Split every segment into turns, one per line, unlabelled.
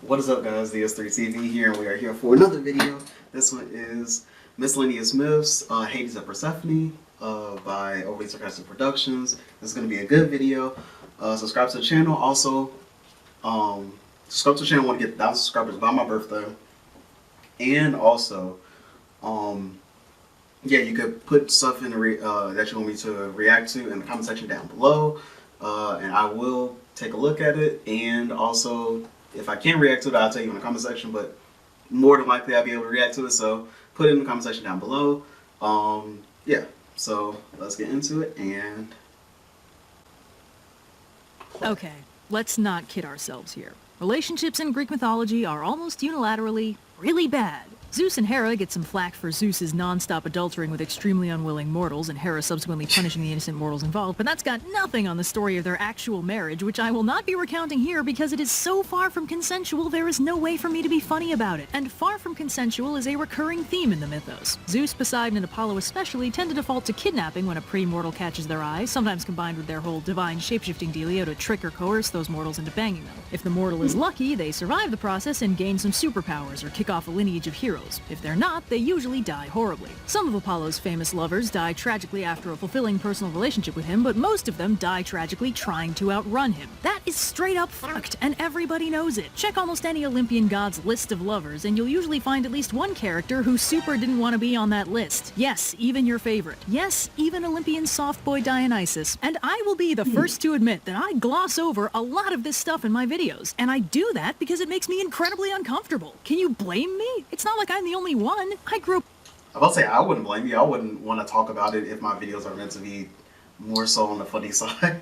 What is up, guys? DS3TV here, and we are here for another video. This one is Miscellaneous Myths, Hades-Persephone by Overly Sarcastic Productions. This is going to be a good video. Subscribe to the channel. Also, subscribe to the channel. I want to get 1,000 subscribers by my birthday. And also, yeah, you could put stuff in the that you want me to react to in the comment section down below, and I will take a look at it. And also, if I can react to it, I'll tell you in the comment section, but more than likely I'll be able to react to it, so put it in the comment section down below. Yeah, so let's get into it. And
okay, let's not kid ourselves here. Relationships in Greek mythology are almost unilaterally really bad. Zeus and Hera get some flack for Zeus's non-stop adultering with extremely unwilling mortals, and Hera subsequently punishing the innocent mortals involved, but that's got nothing on the story of their actual marriage, which I will not be recounting here because it is so far from consensual there is no way for me to be funny about it. And far from consensual is a recurring theme in the mythos. Zeus, Poseidon, and Apollo especially tend to default to kidnapping when a pre-mortal catches their eye, sometimes combined with their whole divine shapeshifting dealio to trick or coerce those mortals into banging them. If the mortal is lucky, they survive the process and gain some superpowers or kick off a lineage of heroes. If they're not, they usually die horribly. Some of Apollo's famous lovers die tragically after a fulfilling personal relationship with him, but most of them die tragically trying to outrun him. That is straight up fucked, and everybody knows it. Check almost any Olympian god's list of lovers, and you'll usually find at least one character who super didn't want to be on that list. Yes, even your favorite. Yes, even Olympian soft boy Dionysus. And I will be the first to admit that I gloss over a lot of this stuff in my videos, and I do that because it makes me incredibly uncomfortable. Can you blame me? It's not like I'm the only one. I grew up.
I will say I wouldn't blame you. I wouldn't want to talk about it if my videos are meant to be more so on the funny side.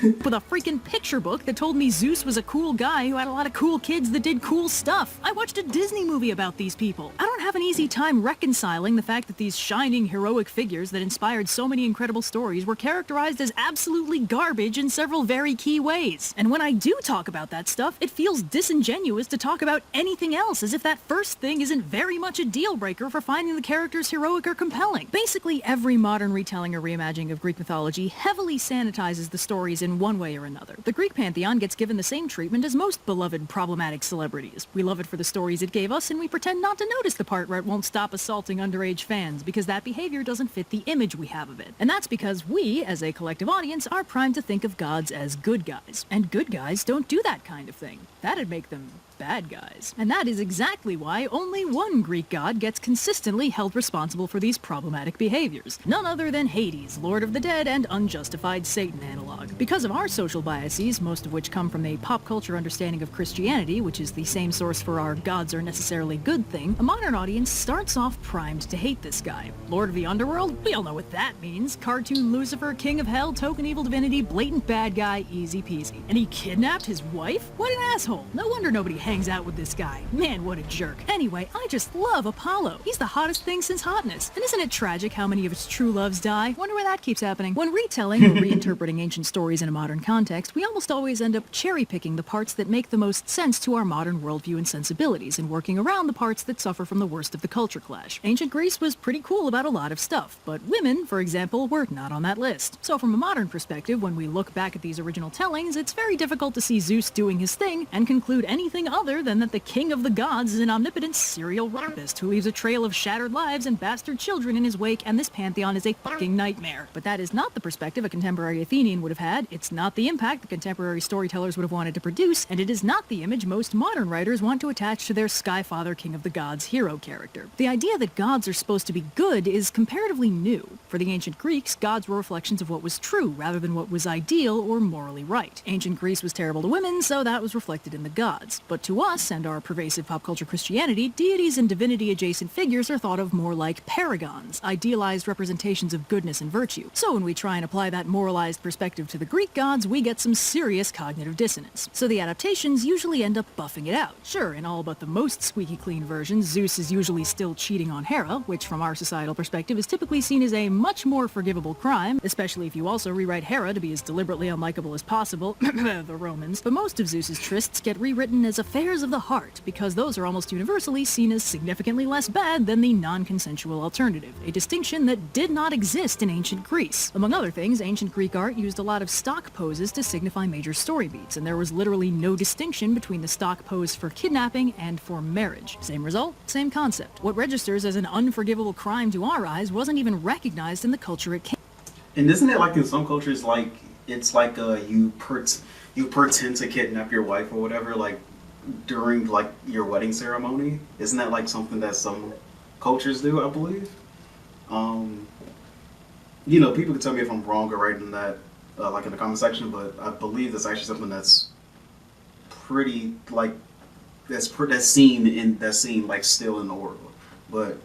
With a freaking picture book that told me Zeus was a cool guy who had a lot of cool kids that did cool stuff. I watched a Disney movie about these people. I don't have an easy time reconciling the fact that these shining heroic figures that inspired so many incredible stories were characterized as absolutely garbage in several very key ways. And when I do talk about that stuff, it feels disingenuous to talk about anything else, as if that first thing isn't very much a deal breaker for finding the characters heroic or compelling. Basically, every modern retelling or reimagining of Greek mythology heavily sanitizes the stories in one way or another. The Greek pantheon gets given the same treatment as most beloved problematic celebrities. We love it for the stories it gave us, and we pretend not to notice the part where it won't stop assaulting underage fans, because that behavior doesn't fit the image we have of it. And that's because we, as a collective audience, are primed to think of gods as good guys. And good guys don't do that kind of thing. That'd make them bad guys. And that is exactly why only one Greek god gets consistently held responsible for these problematic behaviors. None other than Hades, Lord of the Dead and unjustified Satan analog. Because of our social biases, most of which come from a pop culture understanding of Christianity, which is the same source for our gods are necessarily good thing, a modern audience starts off primed to hate this guy. Lord of the Underworld? We all know what that means. Cartoon Lucifer, King of Hell, token evil divinity, blatant bad guy, easy peasy. And he kidnapped his wife? What an asshole. No wonder nobody hangs out with this guy. Man, what a jerk. Anyway, I just love Apollo. He's the hottest thing since hotness. And isn't it tragic how many of his true loves die? Wonder why that keeps happening. When retelling or reinterpreting ancient stories in a modern context, we almost always end up cherry-picking the parts that make the most sense to our modern worldview and sensibilities, and working around the parts that suffer from the worst of the culture clash. Ancient Greece was pretty cool about a lot of stuff, but women, for example, were not on that list. So from a modern perspective, when we look back at these original tellings, it's very difficult to see Zeus doing his thing and conclude anything other than that the king of the gods is an omnipotent serial rapist who leaves a trail of shattered lives and bastard children in his wake, and this pantheon is a fucking nightmare. But that is not the perspective a contemporary Athenian would have had, it's not the impact the contemporary storytellers would have wanted to produce, and it is not the image most modern writers want to attach to their Skyfather King of the Gods hero character. The idea that gods are supposed to be good is comparatively new. For the ancient Greeks, gods were reflections of what was true rather than what was ideal or morally right. Ancient Greece was terrible to women, so that was reflected in the gods. But to us, and our pervasive pop culture Christianity, deities and divinity-adjacent figures are thought of more like paragons, idealized representations of goodness and virtue. So when we try and apply that moralized perspective to the Greek gods, we get some serious cognitive dissonance. So the adaptations usually end up buffing it out. Sure, in all but the most squeaky clean versions, Zeus is usually still cheating on Hera, which from our societal perspective is typically seen as a much more forgivable crime, especially if you also rewrite Hera to be as deliberately unlikable as possible, the Romans. But most of Zeus's trysts get rewritten as a affairs of the heart, because those are almost universally seen as significantly less bad than the non-consensual alternative, a distinction that did not exist in ancient Greece. Among other things, ancient Greek art used a lot of stock poses to signify major story beats, and there was literally no distinction between the stock pose for kidnapping and for marriage. Same result, same concept. What registers as an unforgivable crime to our eyes wasn't even recognized in the culture it came.
And isn't it like in some cultures, like it's like you pretend to kidnap your wife or whatever, like during like your wedding ceremony? Isn't that like something that some cultures do? I believe. You know, people can tell me if I'm wrong or right in that, like in the comment section. But I believe that's actually something that's pretty like that's seen like still in the world. But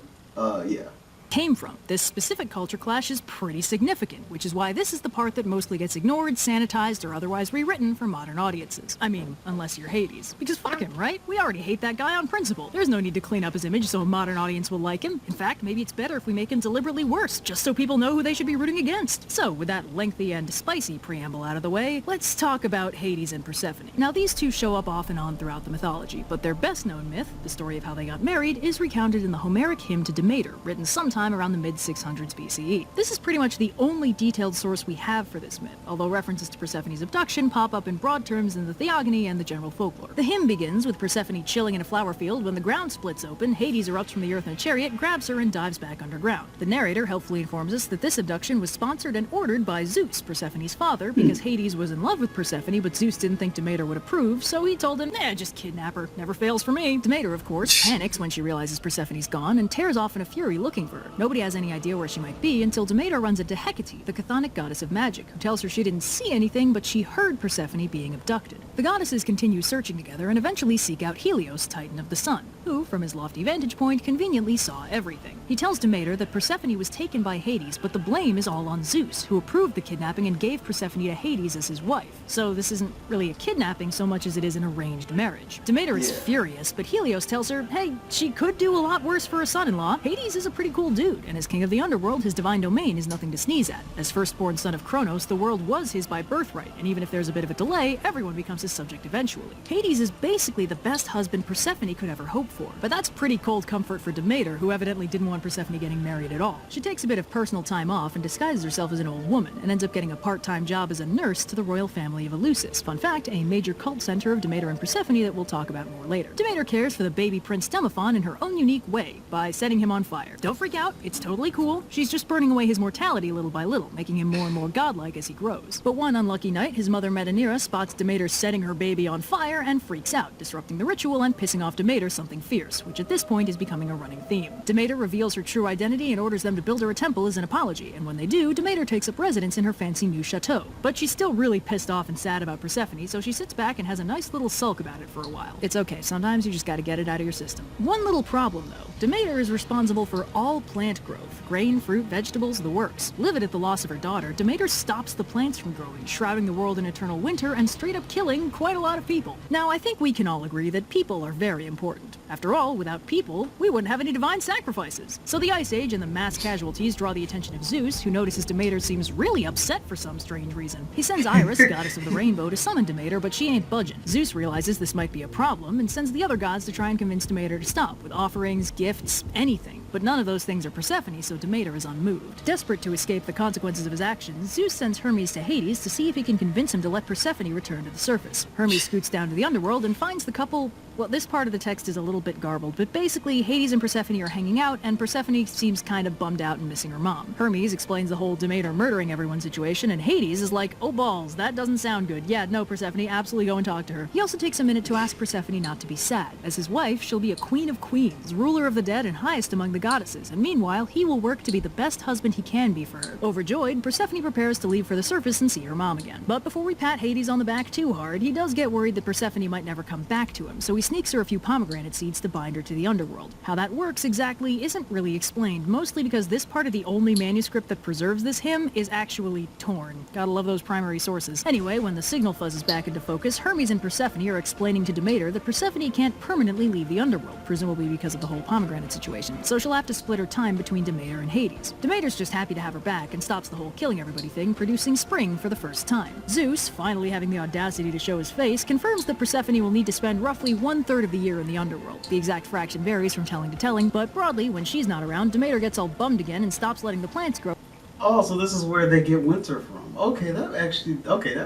yeah.
Came from. This specific culture clash is pretty significant, which is why this is the part that mostly gets ignored, sanitized, or otherwise rewritten for modern audiences. I mean, unless you're Hades. Because fuck him, right? We already hate that guy on principle. There's no need to clean up his image so a modern audience will like him. In fact, maybe it's better if we make him deliberately worse, just so people know who they should be rooting against. So, with that lengthy and spicy preamble out of the way, let's talk about Hades and Persephone. Now, these two show up off and on throughout the mythology, but their best-known myth, the story of how they got married, is recounted in the Homeric hymn to Demeter, written sometime around the mid-600s BCE. This is pretty much the only detailed source we have for this myth, although references to Persephone's abduction pop up in broad terms in the theogony and the general folklore. The hymn begins with Persephone chilling in a flower field when the ground splits open, Hades erupts from the earth in a chariot, grabs her, and dives back underground. The narrator helpfully informs us that this abduction was sponsored and ordered by Zeus, Persephone's father, because Hades was in love with Persephone, but Zeus didn't think Demeter would approve, so he told him, just kidnap her. Never fails for me. Demeter, of course, panics when she realizes Persephone's gone and tears off in a fury looking for her. Nobody has any idea where she might be until Demeter runs into Hecate, the chthonic goddess of magic, who tells her she didn't see anything, but she heard Persephone being abducted. The goddesses continue searching together and eventually seek out Helios, titan of the sun, who, from his lofty vantage point, conveniently saw everything. He tells Demeter that Persephone was taken by Hades, but the blame is all on Zeus, who approved the kidnapping and gave Persephone to Hades as his wife. So this isn't really a kidnapping so much as it is an arranged marriage. Demeter is furious, but Helios tells her, hey, she could do a lot worse for a son-in-law. Hades is a pretty cool dude, and as king of the underworld, his divine domain is nothing to sneeze at. As firstborn son of Kronos, the world was his by birthright, and even if there's a bit of a delay, everyone becomes his subject eventually. Hades is basically the best husband Persephone could ever hope for, but that's pretty cold comfort for Demeter, who evidently didn't want Persephone getting married at all. She takes a bit of personal time off and disguises herself as an old woman, and ends up getting a part-time job as a nurse to the royal family of Eleusis. Fun fact, a major cult center of Demeter and Persephone that we'll talk about more later. Demeter cares for the baby prince Demophon in her own unique way, by setting him on fire. Don't freak out, it's totally cool. She's just burning away his mortality little by little, making him more and more godlike as he grows. But one unlucky night, his mother Metanira spots Demeter setting her baby on fire and freaks out, disrupting the ritual and pissing off Demeter something fierce, which at this point is becoming a running theme. Demeter reveals her true identity and orders them to build her a temple as an apology, and when they do, Demeter takes up residence in her fancy new chateau. But she's still really pissed off and sad about Persephone, so she sits back and has a nice little sulk about it for a while. It's okay, sometimes you just gotta get it out of your system. One little problem though, Demeter is responsible for all plant growth, grain, fruit, vegetables, the works. Livid at the loss of her daughter, Demeter stops the plants from growing, shrouding the world in eternal winter and straight up killing quite a lot of people. Now, I think we can all agree that people are very important. After all, without people, we wouldn't have any divine sacrifices. So the Ice Age and the mass casualties draw the attention of Zeus, who notices Demeter seems really upset for some strange reason. He sends Iris, goddess of the rainbow, to summon Demeter, but she ain't budging. Zeus realizes this might be a problem and sends the other gods to try and convince Demeter to stop, with offerings, gifts, anything. But none of those things are Persephone, so Demeter is unmoved. Desperate to escape the consequences of his actions, Zeus sends Hermes to Hades to see if he can convince him to let Persephone return to the surface. Hermes scoots down to the underworld and finds the couple. Well, this part of the text is a little bit garbled, but basically Hades and Persephone are hanging out, and Persephone seems kind of bummed out and missing her mom. Hermes explains the whole Demeter murdering everyone situation, and Hades is like, oh balls, that doesn't sound good. Yeah, no, Persephone, absolutely go and talk to her. He also takes a minute to ask Persephone not to be sad. As his wife, she'll be a queen of queens, ruler of the dead and highest among the goddesses, and meanwhile, he will work to be the best husband he can be for her. Overjoyed, Persephone prepares to leave for the surface and see her mom again. But before we pat Hades on the back too hard, he does get worried that Persephone might never come back to him, so he sneaks her a few pomegranate seeds to bind her to the underworld. How that works exactly isn't really explained, mostly because this part of the only manuscript that preserves this hymn is actually torn. Gotta love those primary sources. Anyway, when the signal fuzzes back into focus, Hermes and Persephone are explaining to Demeter that Persephone can't permanently leave the underworld, presumably because of the whole pomegranate situation, so she'll have to split her time between Demeter and Hades. Demeter's just happy to have her back and stops the whole killing everybody thing, producing spring for the first time. Zeus, finally having the audacity to show his face, confirms that Persephone will need to spend roughly 1 1/3 of the year in the underworld. The exact fraction varies from telling to telling, but broadly, when she's not around, Demeter gets all bummed again and stops letting the plants grow.
Oh, so this is where they get winter from. Okay, that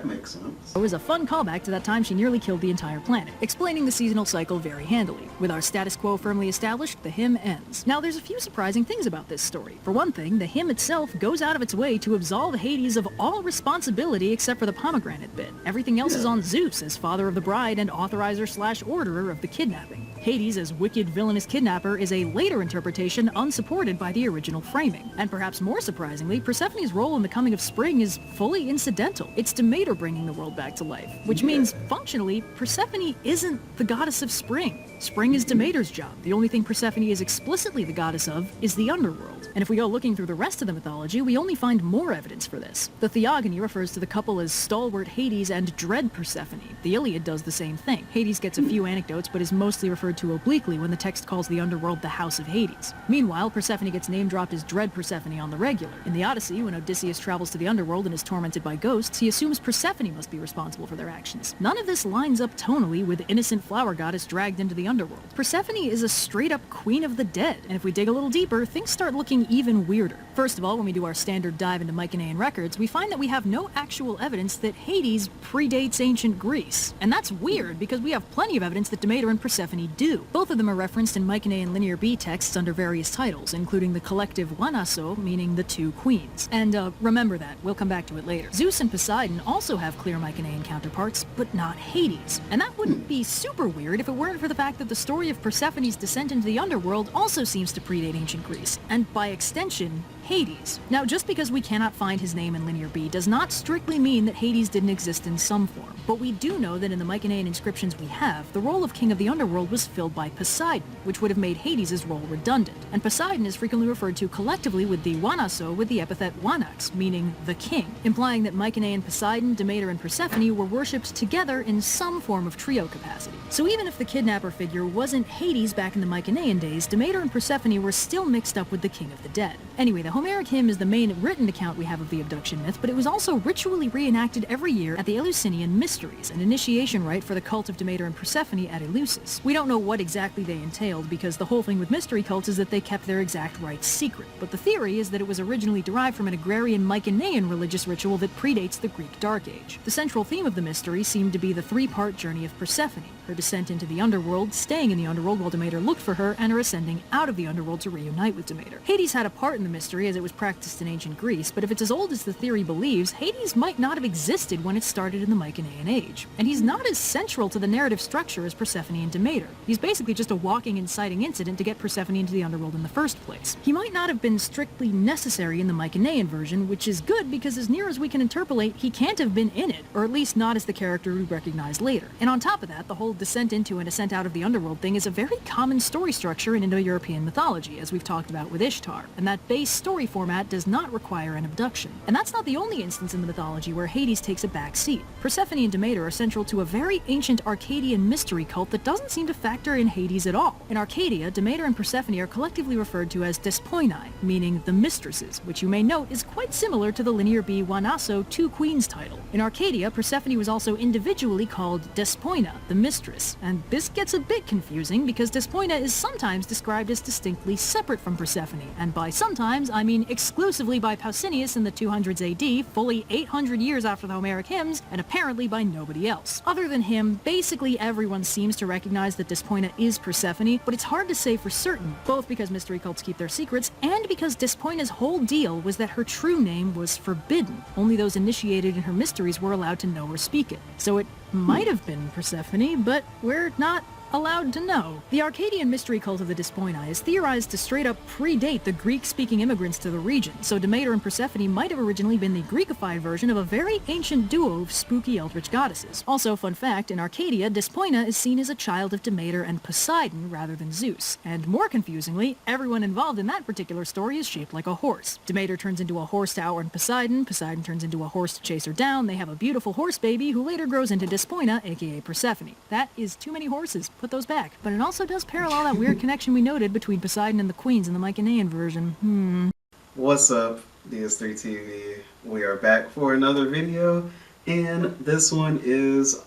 makes sense.
It was a fun callback to that time she nearly killed the entire planet, explaining the seasonal cycle very handily. With our status quo firmly established, the hymn ends. Now, there's a few surprising things about this story. For one thing, the hymn itself goes out of its way to absolve Hades of all responsibility except for the pomegranate bit. Everything else is on Zeus as father of the bride and authorizer/orderer of the kidnapping. Hades as wicked villainous kidnapper is a later interpretation unsupported by the original framing. And perhaps more surprisingly, Persephone's role in the coming of spring is fully incidental. It's Demeter bringing the world back to life, which means, functionally, Persephone isn't the goddess of spring. Spring is Demeter's job. The only thing Persephone is explicitly the goddess of is the underworld. And if we go looking through the rest of the mythology, we only find more evidence for this. The Theogony refers to the couple as stalwart Hades and dread Persephone. The Iliad does the same thing. Hades gets a few anecdotes, but is mostly referred to obliquely when the text calls the underworld the House of Hades. Meanwhile, Persephone gets name-dropped as dread Persephone on the regular. In the Odyssey, when Odysseus travels to the underworld and is tormented by ghosts, he assumes Persephone must be responsible for their actions. None of this lines up tonally with innocent flower goddess dragged into the underworld. Persephone is a straight-up queen of the dead, and if we dig a little deeper, things start looking even weirder. First of all, when we do our standard dive into Mycenaean records, we find that we have no actual evidence that Hades predates ancient Greece. And that's weird, because we have plenty of evidence that Demeter and Persephone do. Both of them are referenced in Mycenaean Linear B texts under various titles, including the collective Wanaso, meaning the two queens. And remember that, we'll come back to it later. Zeus and Poseidon also have clear Mycenaean counterparts, but not Hades. And that wouldn't be super weird if it weren't for the fact that the story of Persephone's descent into the underworld also seems to predate ancient Greece, and by extension, Hades. Now, just because we cannot find his name in Linear B does not strictly mean that Hades didn't exist in some form, but we do know that in the Mycenaean inscriptions we have, the role of King of the Underworld was filled by Poseidon, which would have made Hades' role redundant, and Poseidon is frequently referred to collectively with the Wanaso with the epithet Wanax, meaning the king, implying that Mycenaean Poseidon, Demeter, and Persephone were worshipped together in some form of trio capacity. So even if the kidnapper figure wasn't Hades back in the Mycenaean days, Demeter and Persephone were still mixed up with the King of the Dead. Anyway, the Homeric hymn is the main written account we have of the abduction myth, but it was also ritually reenacted every year at the Eleusinian Mysteries, an initiation rite for the cult of Demeter and Persephone at Eleusis. We don't know what exactly they entailed, because the whole thing with mystery cults is that they kept their exact rites secret, but the theory is that it was originally derived from an agrarian Mycenaean religious ritual that predates the Greek Dark Age. The central theme of the mystery seemed to be the three-part journey of Persephone, her descent into the underworld, staying in the underworld while Demeter looked for her, and her ascending out of the underworld to reunite with Demeter. Hades had a part in the mystery as it was practiced in ancient Greece, but if it's as old as the theory believes, Hades might not have existed when it started in the Mycenaean Age. And he's not as central to the narrative structure as Persephone and Demeter. He's basically just a walking inciting incident to get Persephone into the underworld in the first place. He might not have been strictly necessary in the Mycenaean version, which is good because as near as we can interpolate, he can't have been in it, or at least not as the character we recognize later. And on top of that, the whole descent into and ascent out of the underworld thing is a very common story structure in Indo-European mythology, as we've talked about with Ishtar, and that base story format does not require an abduction. And that's not the only instance in the mythology where Hades takes a back seat. Persephone and Demeter are central to a very ancient Arcadian mystery cult that doesn't seem to factor in Hades at all. In Arcadia, Demeter and Persephone are collectively referred to as Despoinai, meaning the mistresses, which you may note is quite similar to the Linear B Wanaso Two Queens title. In Arcadia, Persephone was also individually called Despoina, the mistress, and this gets a bit confusing because Despoina is sometimes described as distinctly separate from Persephone, and by sometimes I mean exclusively by Pausanias in the 200s AD, fully 800 years after the Homeric hymns, and apparently by nobody else. Other than him, basically everyone seems to recognize that Despoina is Persephone, but it's hard to say for certain, both because mystery cults keep their secrets, and because Despoina's whole deal was that her true name was forbidden. Only those initiated in her mysteries were allowed to know or speak it. So it might have been Persephone, but we're not allowed to know. The Arcadian mystery cult of the Despoinai is theorized to straight up predate the Greek-speaking immigrants to the region, so Demeter and Persephone might have originally been the Greekified version of a very ancient duo of spooky eldritch goddesses. Also, fun fact, in Arcadia, Despoina is seen as a child of Demeter and Poseidon rather than Zeus. And more confusingly, everyone involved in that particular story is shaped like a horse. Demeter turns into a horse to outrun Poseidon, Poseidon turns into a horse to chase her down, they have a beautiful horse baby who later grows into Despoina, aka Persephone. That is too many horses. Put those back. But it also does parallel that weird connection we noted between Poseidon and the queens in the Mycenaean version.
What's up, DS3TV? We are back for another video, and this one is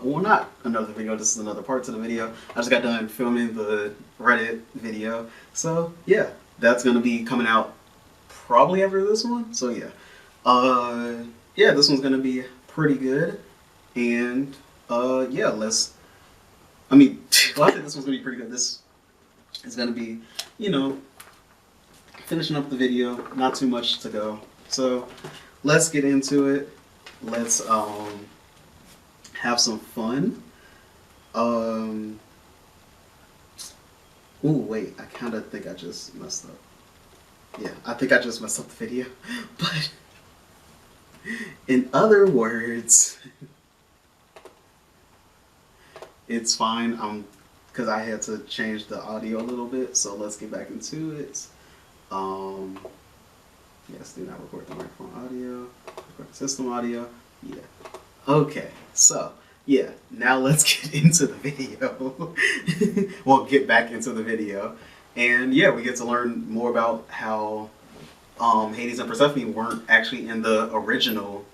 well, not another video, this is another part to the video. I just got done filming the Reddit video. So yeah, that's gonna be coming out probably after this one. So yeah. Yeah, this one's gonna be pretty good. And yeah, I think this one's gonna be pretty good. This is gonna be, you know, finishing up the video, not too much to go. So let's get into it. Let's have some fun. Ooh, wait, I kind of think I just messed up. Yeah, I think I just messed up the video. But in other words, it's fine. Because I had to change the audio a little bit. So let's get back into it. Yes, do not record the microphone audio. Record the system audio. Yeah. Okay, so yeah, now let's get into the video. We'll get back into the video. And yeah, we get to learn more about how Hades and Persephone weren't actually in the original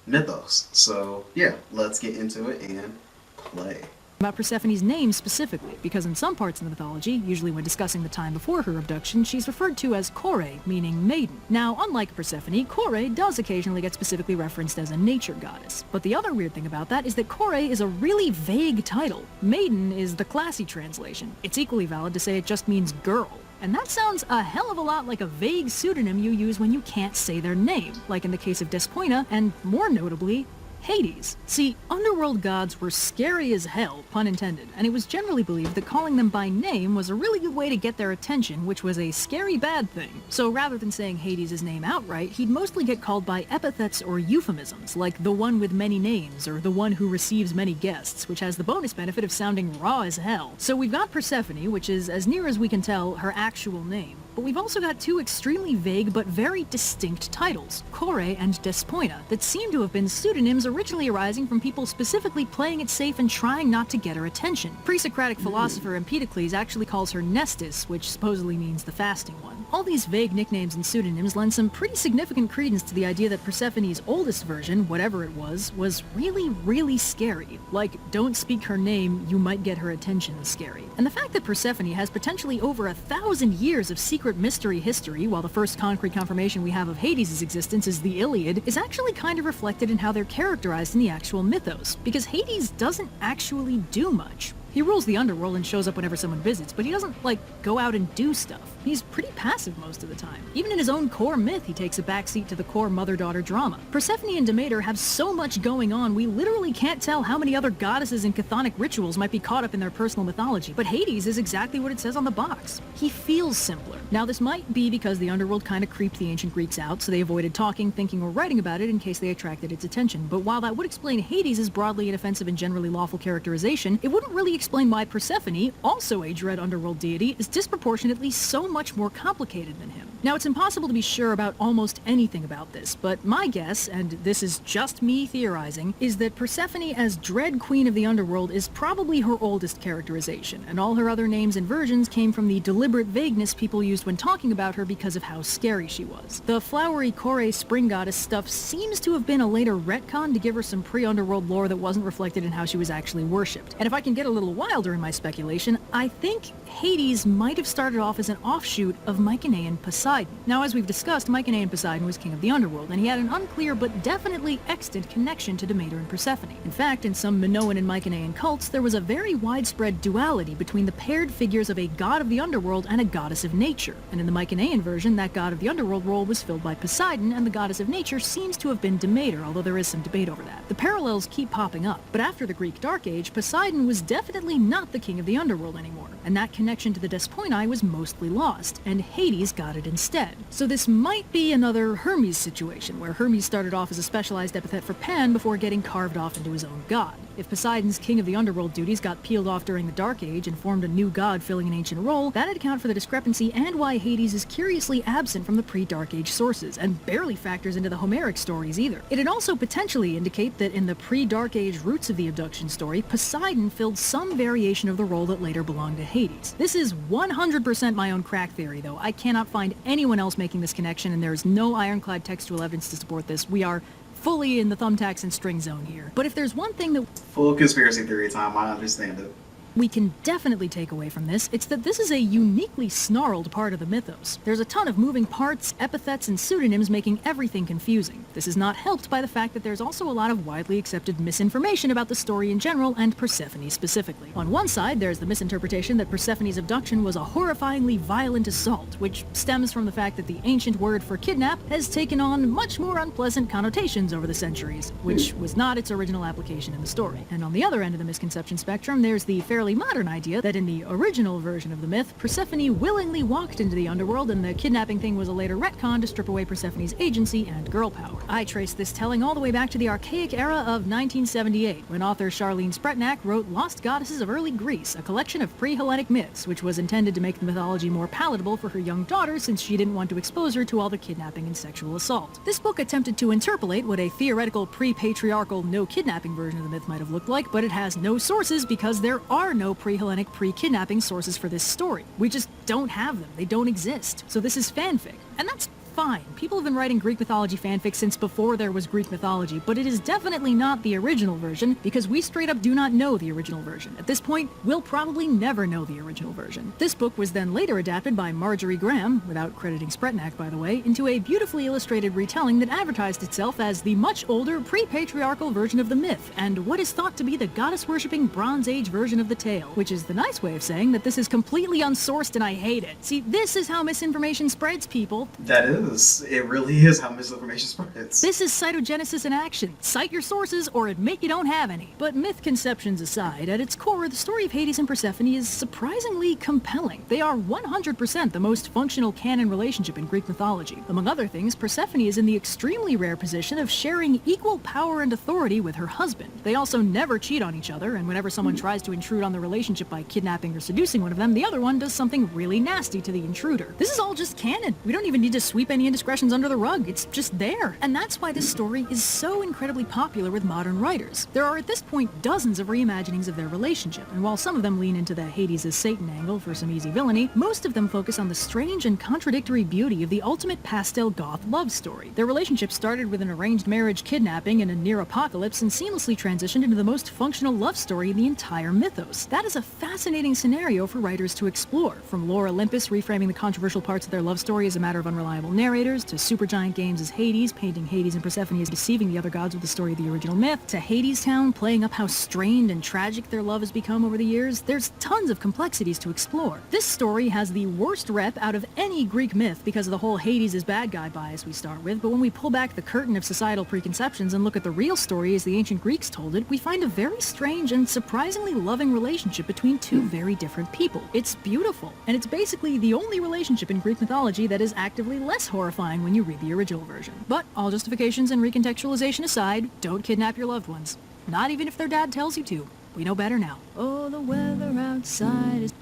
mythos. So yeah, let's get into it and play.
About Persephone's name specifically, because in some parts of the mythology, usually when discussing the time before her abduction, she's referred to as Kore, meaning maiden. Now, unlike Persephone, Kore does occasionally get specifically referenced as a nature goddess. But the other weird thing about that is that Kore is a really vague title. Maiden is the classy translation. It's equally valid to say it just means girl. And that sounds a hell of a lot like a vague pseudonym you use when you can't say their name, like in the case of Despoina, and more notably, Hades. See, underworld gods were scary as hell, pun intended, and it was generally believed that calling them by name was a really good way to get their attention, which was a scary bad thing. So rather than saying Hades' name outright, he'd mostly get called by epithets or euphemisms, like the one with many names, or the one who receives many guests, which has the bonus benefit of sounding raw as hell. So we've got Persephone, which is, as near as we can tell, her actual name. But we've also got two extremely vague but very distinct titles, Kore and Despoina, that seem to have been pseudonyms originally arising from people specifically playing it safe and trying not to get her attention. Pre-Socratic philosopher Empedocles actually calls her Nestis, which supposedly means the fasting one. All these vague nicknames and pseudonyms lend some pretty significant credence to the idea that Persephone's oldest version, whatever it was really, really scary. Like, don't speak her name, you might get her attention scary. And the fact that Persephone has potentially over 1,000 years of secret mystery history, while the first concrete confirmation we have of Hades' existence is the Iliad, is actually kind of reflected in how they're characterized in the actual mythos, because Hades doesn't actually do much. He rules the underworld and shows up whenever someone visits, but he doesn't, like, go out and do stuff. He's pretty passive most of the time. Even in his own core myth, he takes a backseat to the core mother-daughter drama. Persephone and Demeter have so much going on, we literally can't tell how many other goddesses and chthonic rituals might be caught up in their personal mythology, but Hades is exactly what it says on the box. He feels simpler. Now, this might be because the underworld kind of creeped the ancient Greeks out, so they avoided talking, thinking, or writing about it in case they attracted its attention. But while that would explain Hades' broadly inoffensive and generally lawful characterization, it wouldn't really explain why Persephone, also a dread underworld deity, is disproportionately so much more complicated than him. Now, it's impossible to be sure about almost anything about this, but my guess, and this is just me theorizing, is that Persephone as Dread Queen of the Underworld is probably her oldest characterization, and all her other names and versions came from the deliberate vagueness people used when talking about her because of how scary she was. The flowery Kore spring goddess stuff seems to have been a later retcon to give her some pre-underworld lore that wasn't reflected in how she was actually worshipped. And if I can get a little wilder in my speculation, I think Hades might have started off as an offshoot of Mycenaean Poseidon. Now, as we've discussed, Mycenaean Poseidon was king of the underworld, and he had an unclear but definitely extant connection to Demeter and Persephone. In fact, in some Minoan and Mycenaean cults, there was a very widespread duality between the paired figures of a god of the underworld and a goddess of nature. And in the Mycenaean version, that god of the underworld role was filled by Poseidon, and the goddess of nature seems to have been Demeter, although there is some debate over that. The parallels keep popping up, but after the Greek Dark Age, Poseidon was definitely not the king of the underworld anymore, and that connection to the Despoinai was mostly lost, and Hades got it instead. So this might be another Hermes situation, where Hermes started off as a specialized epithet for Pan before getting carved off into his own god. If Poseidon's king of the underworld duties got peeled off during the Dark Age and formed a new god filling an ancient role, that'd account for the discrepancy and why Hades is curiously absent from the pre-Dark Age sources, and barely factors into the Homeric stories either. It'd also potentially indicate that in the pre-Dark Age roots of the abduction story, Poseidon filled some variation of the role that later belonged to Hades. This is 100% my own crack theory, though. I cannot find anyone else making this connection, and there is no ironclad textual evidence to support this. We are fully in the thumbtacks and string zone here. But if there's one thing that
Full conspiracy theory time, I understand it.
we can definitely take away from this, it's that this is a uniquely snarled part of the mythos. There's a ton of moving parts, epithets, and pseudonyms making everything confusing. This is not helped by the fact that there's also a lot of widely accepted misinformation about the story in general and Persephone specifically. On one side, there's the misinterpretation that Persephone's abduction was a horrifyingly violent assault, which stems from the fact that the ancient word for kidnap has taken on much more unpleasant connotations over the centuries, which was not its original application in the story. And on the other end of the misconception spectrum, there's the fairly modern idea that in the original version of the myth, Persephone willingly walked into the underworld and the kidnapping thing was a later retcon to strip away Persephone's agency and girl power. I trace this telling all the way back to the archaic era of 1978, when author Charlene Spretnak wrote Lost Goddesses of Early Greece, a collection of pre-Hellenic myths, which was intended to make the mythology more palatable for her young daughter since she didn't want to expose her to all the kidnapping and sexual assault. This book attempted to interpolate what a theoretical pre-patriarchal no-kidnapping version of the myth might have looked like, but it has no sources because there are no pre-Hellenic, pre-kidnapping sources for this story. We just don't have them. They don't exist. So this is fanfic. And that's fine. People have been writing Greek mythology fanfic since before there was Greek mythology, but it is definitely not the original version because we straight up do not know the original version. At this point, we'll probably never know the original version. This book was then later adapted by Marjorie Graham, without crediting Spretnak by the way, into a beautifully illustrated retelling that advertised itself as the much older, pre-patriarchal version of the myth, and what is thought to be the goddess-worshipping Bronze Age version of the tale, which is the nice way of saying that this is completely unsourced and I hate it. See, this is how misinformation spreads, people.
That is. It really is how misinformation spreads.
This is cytogenesis in action. Cite your sources or admit you don't have any. But myth conceptions aside, at its core, the story of Hades and Persephone is surprisingly compelling. They are 100% the most functional canon relationship in Greek mythology. Among other things, Persephone is in the extremely rare position of sharing equal power and authority with her husband. They also never cheat on each other, and whenever someone tries to intrude on the relationship by kidnapping or seducing one of them, the other one does something really nasty to the intruder. This is all just canon. We don't even need to sweep any indiscretions under the rug. It's just there. And that's why this story is so incredibly popular with modern writers. There are at this point dozens of reimaginings of their relationship, and while some of them lean into the Hades as Satan angle for some easy villainy, most of them focus on the strange and contradictory beauty of the ultimate pastel goth love story. Their relationship started with an arranged marriage, kidnapping, and a near apocalypse, and seamlessly transitioned into the most functional love story in the entire mythos. That is a fascinating scenario for writers to explore, from Lore Olympus reframing the controversial parts of their love story as a matter of unreliable narrators, to Supergiant Games as Hades, painting Hades and Persephone as deceiving the other gods with the story of the original myth, to Hadestown playing up how strained and tragic their love has become over the years. There's tons of complexities to explore. This story has the worst rep out of any Greek myth because of the whole Hades is bad guy bias we start with, but when we pull back the curtain of societal preconceptions and look at the real story as the ancient Greeks told it, we find a very strange and surprisingly loving relationship between two very different people. It's beautiful, and it's basically the only relationship in Greek mythology that is actively less horrifying when you read the original version. But all justifications and recontextualization aside, don't kidnap your loved ones. Not even if their dad tells you to. We know better now. Oh, the weather outside is...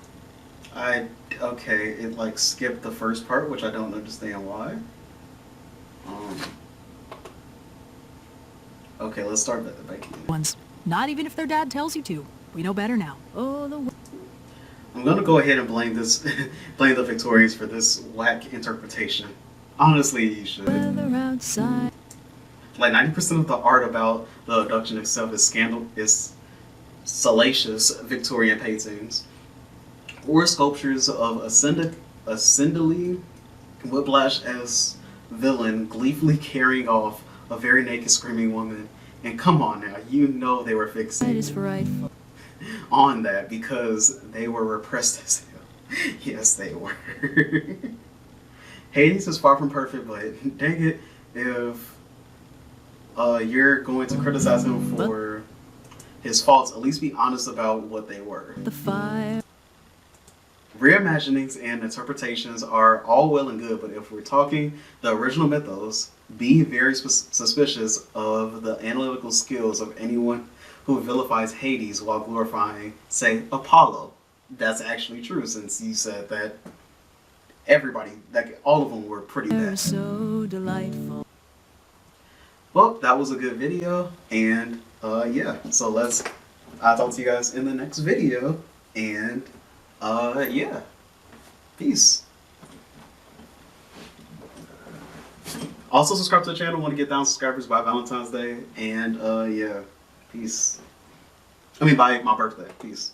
Okay, it like skipped the first part, which I don't understand why. Okay, let's start that back again.
Ones. Not even if their dad tells you to. We know better now. Oh, the...
I'm gonna go ahead and blame this, blame the Victorians for this whack interpretation. Honestly, you should.
Weather outside.
Like 90% of the art about the abduction itself is salacious Victorian paintings or sculptures of a Cinderly Whiplash as villain gleefully carrying off a very naked screaming woman. And come on now, you know they were fixated on that because they were repressed as hell. Yes, they were. Hades is far from perfect, but dang it, if you're going to criticize him for his faults, at least be honest about what they were.
The fire.
Reimaginings and interpretations are all well and good, but if we're talking the original mythos, be very suspicious of the analytical skills of anyone who vilifies Hades while glorifying, say, Apollo. That's actually true, since you said that everybody, like all of them, were pretty bad.
So delightful.
Well, that was a good video, and yeah, so I'll talk to you guys in the next video, and yeah, peace. Also subscribe to the channel. Want to get 1,000 subscribers by Valentine's Day. And yeah, peace. I mean, by my birthday. Peace.